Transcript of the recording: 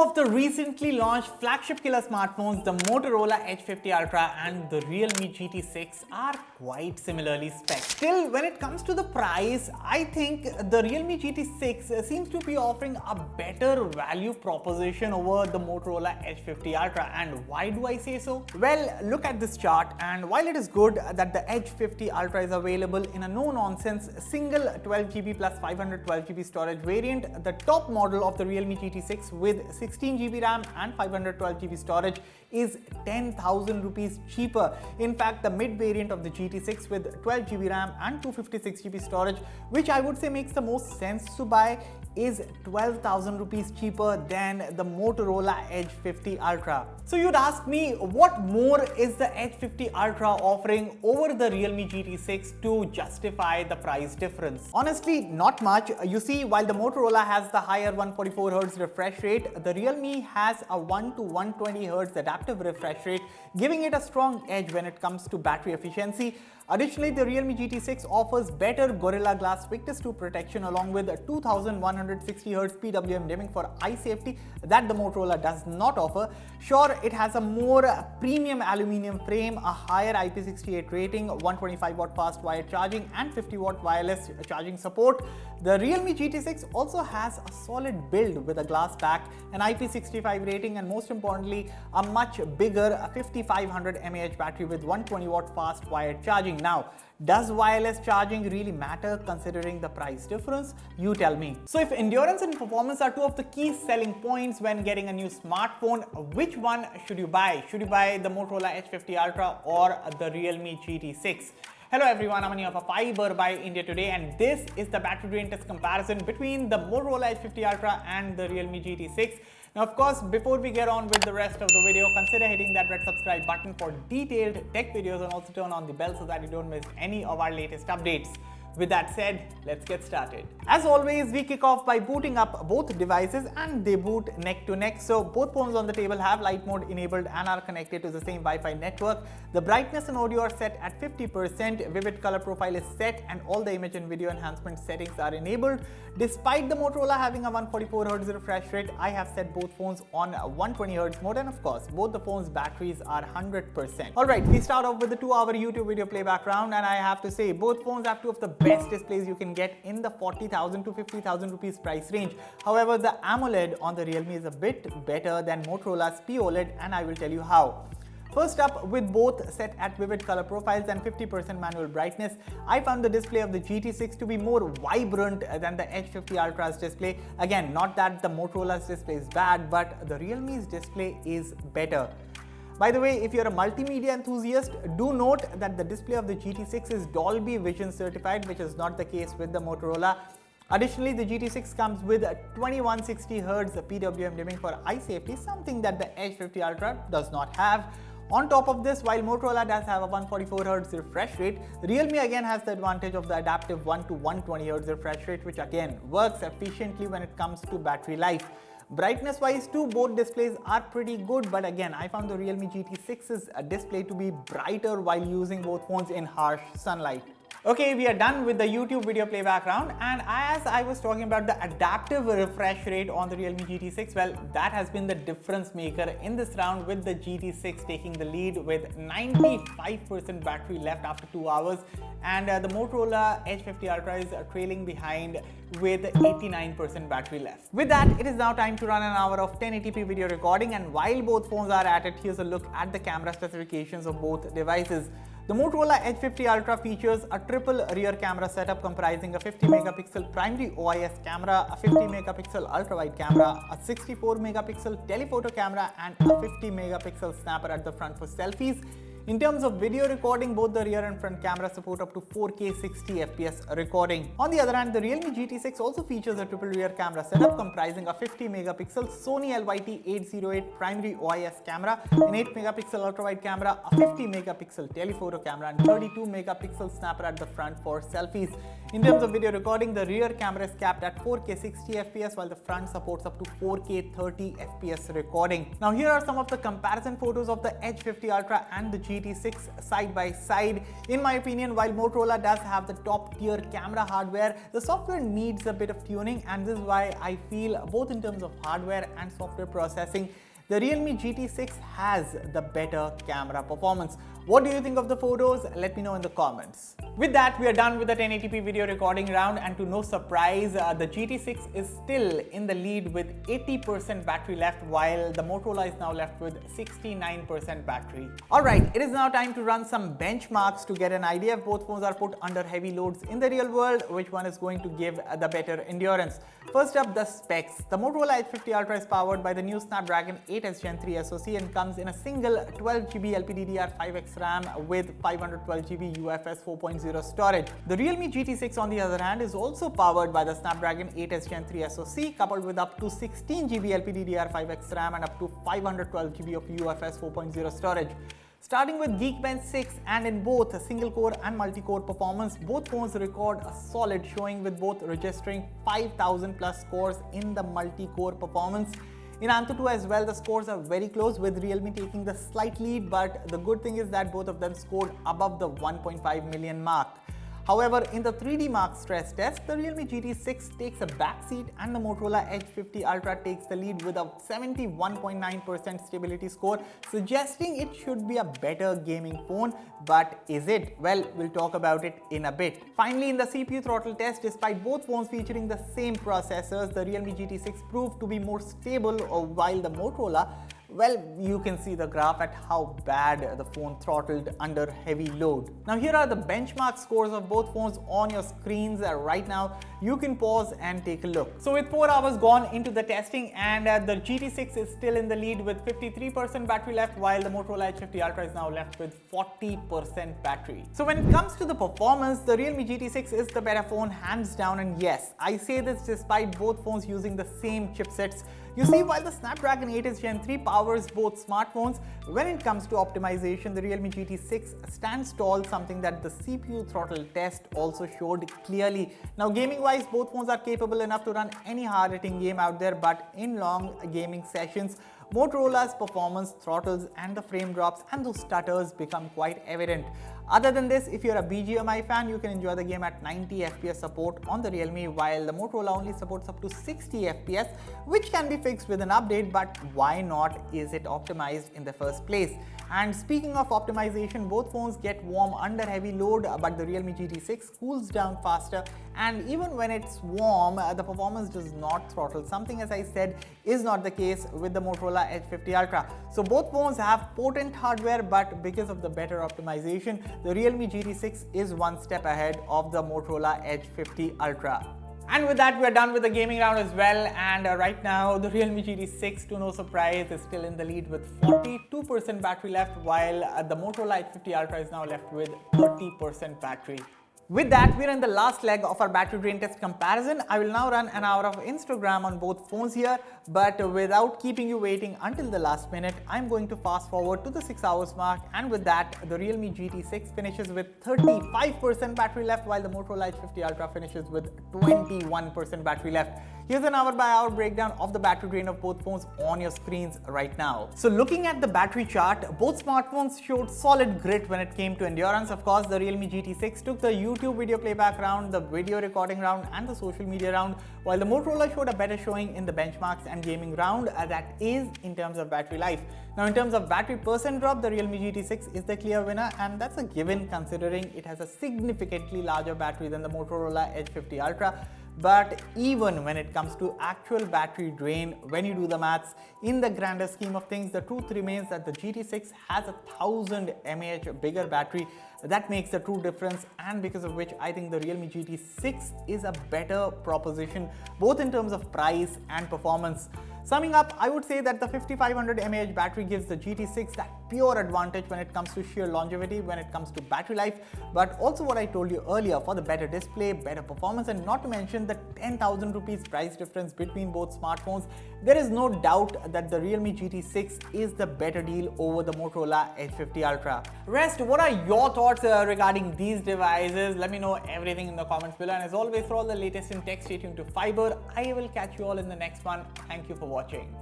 of the recently launched flagship killer smartphones, the Motorola Edge 50 Ultra and the Realme GT6 are quite similarly spec'd. Still, when it comes to the price, I think the Realme GT6 seems to be offering a better value proposition over the Motorola Edge 50 Ultra. And why do I say so? Well, look at this chart, and while it is good that the Edge 50 Ultra is available in a no-nonsense single 12GB plus 512GB storage variant, the top model of the Realme GT6 with 16GB RAM and 512GB storage is 10,000 rupees cheaper. In fact, the mid variant of the GT6 with 12GB RAM and 256GB storage, which I would say makes the most sense to buy, is 12,000 rupees cheaper than the Motorola Edge 50 Ultra. So you'd ask me, what more is the Edge 50 Ultra offering over the Realme GT6 to justify the price difference? Honestly, not much. You see, while the Motorola has the higher 144Hz refresh rate, the Realme has a 1 to 120Hz adaptive refresh rate, giving it a strong edge when it comes to battery efficiency. Additionally, the Realme GT6 offers better Gorilla Glass Victus 2 protection along with a 2160Hz PWM dimming for eye safety that the Motorola does not offer. Sure, it has a more premium aluminium frame, a higher IP68 rating, 125W fast wired charging and 50W wireless charging support. The Realme GT6 also has a solid build with a glass back, an IP65 rating, and most importantly, a much bigger 5500 mAh battery with 120W fast wired charging. Now, does wireless charging really matter considering the price difference? You tell me. So if endurance and performance are two of the key selling points when getting a new smartphone, which one should you buy? Should you buy the Motorola Edge 50 Ultra or the Realme GT6? Hello everyone, I'm of Fiiber by India Today, and this is the battery drain test comparison between the Motorola Edge 50 Ultra and the Realme GT6. Now, of course, before we get on with the rest of the video, consider hitting that red subscribe button for detailed tech videos and also turn on the bell so that you don't miss any of our latest updates. With that said, let's get started. As always, we kick off by booting up both devices, and they boot neck to neck. So both phones on the table have light mode enabled and are connected to the same Wi-Fi network. The brightness and audio are set at 50%, vivid color profile is set, and all the image and video enhancement settings are enabled. Despite the Motorola having a 144Hz refresh rate, I have set both phones on 120Hz mode, and of course, both the phones' batteries are 100%. Alright, we start off with the 2-hour YouTube video playback round, and I have to say, both phones have two of the best displays you can get in the 40,000 to 50,000 rupees price range. However, the AMOLED on the Realme is a bit better than Motorola's POLED, and I will tell you how. First up, with both set at vivid color profiles and 50% manual brightness, I found the display of the GT6 to be more vibrant than the Edge 50 Ultra's display. Again, not that the Motorola's display is bad, but the Realme's display is better. By the way, if you're a multimedia enthusiast, do note that the display of the GT6 is Dolby Vision certified, which is not the case with the Motorola. Additionally, the GT6 comes with a 2160Hz PWM dimming for eye safety, something that the Edge 50 Ultra does not have. On top of this, while Motorola does have a 144Hz refresh rate, Realme again has the advantage of the adaptive 1 to 120Hz refresh rate, which again works efficiently when it comes to battery life. Brightness wise too, both displays are pretty good, but again, I found the Realme GT6's display to be brighter while using both phones in harsh sunlight. Okay, we are done with the YouTube video playback round, and as I was talking about the adaptive refresh rate on the Realme GT6, well, that has been the difference maker in this round, with the GT6 taking the lead with 95% battery left after 2 hours, and the Motorola Edge 50 Ultra is trailing behind with 89% battery left. With that, it is now time to run an hour of 1080p video recording, and while both phones are at it, here's a look at the camera specifications of both devices. The Motorola Edge 50 Ultra features a triple rear camera setup comprising a 50 megapixel primary OIS camera, a 50 megapixel ultra-wide camera, a 64 megapixel telephoto camera, and a 50 megapixel snapper at the front for selfies. In terms of video recording, both the rear and front cameras support up to 4K 60fps recording. On the other hand, the Realme GT6 also features a triple rear camera setup comprising a 50 megapixel Sony LYT-808 primary OIS camera, an 8 megapixel ultra-wide camera, a 50 megapixel telephoto camera, and 32 megapixel snapper at the front for selfies. In terms of video recording, the rear camera is capped at 4K 60fps while the front supports up to 4K 30fps recording. Now here are some of the comparison photos of the Edge 50 Ultra and the GT6 side by side. In my opinion, while Motorola does have the top tier camera hardware, the software needs a bit of tuning, and this is why I feel both in terms of hardware and software processing, the Realme GT6 has the better camera performance. What do you think of the photos? Let me know in the comments. With that, we are done with the 1080p video recording round, and to no surprise, the GT6 is still in the lead with 80% battery left, while the Motorola is now left with 69% battery. Alright, it is now time to run some benchmarks to get an idea if both phones are put under heavy loads in the real world, which one is going to give the better endurance. First up, the specs. The Motorola Edge 50 Ultra is powered by the new Snapdragon 8 Gen 3 SoC and comes in a single 12GB LPDDR5X RAM with 512GB UFS 4.0 storage. The Realme GT6 on the other hand is also powered by the Snapdragon 8 Gen 3 SoC coupled with up to 16GB LPDDR5X RAM and up to 512GB of UFS 4.0 storage. Starting with Geekbench 6, and in both single core and multi-core performance, both phones record a solid showing with both registering 5000 plus scores in the multi-core performance. In Antutu as well, the scores are very close, with Realme taking the slight lead, but the good thing is that both of them scored above the 1.5 million mark. However, in the 3D Mark stress test, the Realme GT6 takes a backseat and the Motorola Edge 50 Ultra takes the lead with a 71.9% stability score, suggesting it should be a better gaming phone. But is it? Well, we'll talk about it in a bit. Finally, in the CPU throttle test, despite both phones featuring the same processors, the Realme GT6 proved to be more stable, while the Motorola, well, you can see the graph at how bad the phone throttled under heavy load. Now here are the benchmark scores of both phones on your screens right now. You can pause and take a look. So with 4 hours gone into the testing, and the GT6 is still in the lead with 53% battery left, while the Motorola Edge 50 Ultra is now left with 40% battery. So when it comes to the performance, the Realme GT6 is the better phone hands down, and yes, I say this despite both phones using the same chipsets. You see, while the Snapdragon 8 Gen 3 powers both smartphones, when it comes to optimization, the Realme GT6 stands tall, something that the CPU throttle test also showed clearly. Now, gaming-wise, both phones are capable enough to run any hard-hitting game out there, but in long gaming sessions, Motorola's performance throttles and the frame drops and those stutters become quite evident. Other than this, if you're a BGMI fan, you can enjoy the game at 90 FPS support on the Realme, while the Motorola only supports up to 60 FPS, which can be fixed with an update, but why not is it optimized in the first place? And speaking of optimization, both phones get warm under heavy load, but the Realme GT6 cools down faster, and even when it's warm, the performance does not throttle, something, as I said, is not the case with the Motorola Edge 50 Ultra. So both phones have potent hardware, but because of the better optimization, the Realme GT6 is one step ahead of the Motorola Edge 50 Ultra. And with that, we are done with the gaming round as well, and right now the Realme GT6, to no surprise, is still in the lead with 42% battery left, while the Motorola Edge 50 Ultra is now left with 30% battery. With that, we're in the last leg of our battery drain test comparison. I will now run an hour of Instagram on both phones here, but without keeping you waiting until the last minute, I'm going to fast forward to the 6 hours mark, and with that, the Realme GT6 finishes with 35% battery left, while the Motorola Edge 50 Ultra finishes with 21% battery left. Here's an hour-by-hour breakdown of the battery drain of both phones on your screens right now. So looking at the battery chart, both smartphones showed solid grit when it came to endurance. Of course, the Realme GT6 took the YouTube video playback round, the video recording round, and the social media round, while the Motorola showed a better showing in the benchmarks and gaming round, that is in terms of battery life. Now in terms of battery percent drop, the Realme GT6 is the clear winner, and that's a given considering it has a significantly larger battery than the Motorola Edge 50 Ultra. But even when it comes to actual battery drain, when you do the maths, in the grander scheme of things, the truth remains that the GT6 has a 1000 mAh bigger battery. That makes the true difference, and because of which I think the Realme GT6 is a better proposition, both in terms of price and performance. Summing up, I would say that the 5500 mAh battery gives the GT6 that pure advantage when it comes to sheer longevity, when it comes to battery life, but also what I told you earlier, for the better display, better performance, and not to mention the 10,000 rupees price difference between both smartphones, there is no doubt that the Realme GT6 is the better deal over the Motorola Edge 50 Ultra. Rest, what are your thoughts regarding these devices? Let me know everything in the comments below, and as always, for all the latest in tech, stay tuned to Fiiber. I will catch you all in the next one. Thank you for watching.